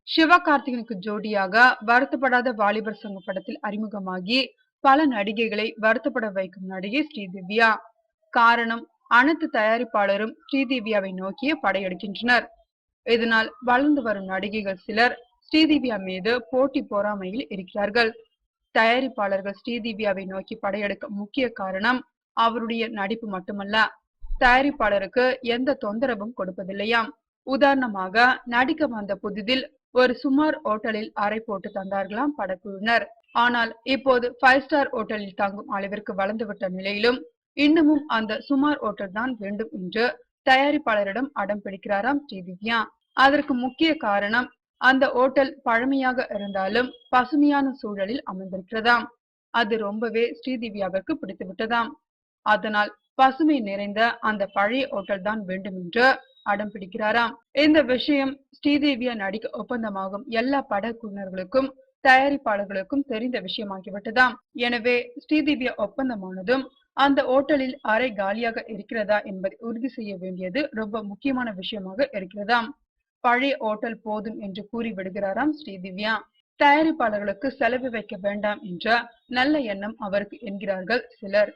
சிவகார்த்திகனுக்கு ஜோடியாக வருத்தப்படாத வாலிபர் சங்க படத்தில் அறிமுகமாகி பல நடிகைகளை வருத்தப்பட வைக்கும் நடிகை ஸ்ரீதிவ்யா. காரணம், அனைத்து தயாரிப்பாளரும் ஸ்ரீதிவ்யாவை நோக்கிய படையெடுக்கின்றனர். இதனால் வளர்ந்து வரும் நடிகைகள் சிலர் ஸ்ரீதிவ்யா மீது போட்டி பொறாமையில் இருக்கிறார்கள். தயாரிப்பாளர்கள் ஸ்ரீதிவ்யாவை நோக்கி படையெடுக்க முக்கிய காரணம் அவருடைய நடிப்பு மட்டுமல்ல, தயாரிப்பாளருக்கு எந்த தொந்தரவும் கொடுப்பதில்லையாம். உதாரணமாக, நடிக்க வந்த புதிதில் ஒரு சுமார் ஓட்டலில் அறை போட்டு தந்தார்களாம் படக்குழுவினர். ஆனால் இப்போது 5 ஸ்டார் ஓட்டலில் தங்கும் அளவிற்கு வளர்ந்துவிட்ட நிலையிலும் இன்னமும் அந்த சுமார் ஓட்டல் தான் வேண்டும் என்று தயாரிப்பாளரிடம் அடம் பிடிக்கிறாராம் ஸ்ரீதிவ்யா. அதற்கு முக்கிய காரணம், அந்த ஓட்டல் பழமையாக இருந்தாலும் பசுமையான சூழலில் அமைந்திருக்கிறதாம். அது ரொம்பவே ஸ்ரீதிவ்யாவிற்கு பிடித்து விட்டதாம். அதனால் பசுமை நிறைந்த அந்த பழைய ஓட்டல் தான் வேண்டும் என்று அடம் பிடிக்கிறாராம். இந்த விஷயம் ஸ்ரீதிவ்யா நடிக்க ஒப்பந்தமாகும் எல்லா படக்குழுவினர்களுக்கும் தயாரிப்பாளர்களுக்கும் தெரிந்த விஷயமாகிவிட்டதாம். எனவே ஸ்ரீதிவ்யா ஒப்பந்தமானதும் அந்த ஓட்டலில் அறை காலியாக இருக்கிறதா என்பதை உறுதி செய்ய வேண்டியது ரொம்ப முக்கியமான விஷயமாக இருக்கிறதாம். பழைய ஓட்டல் போதும் என்று கூறி விடுகிறாராம் ஸ்ரீதிவ்யா. தயாரிப்பாளர்களுக்கு செலவு வைக்க வேண்டாம் என்ற நல்ல எண்ணம் அவருக்கு என்கிறார்கள் சிலர்.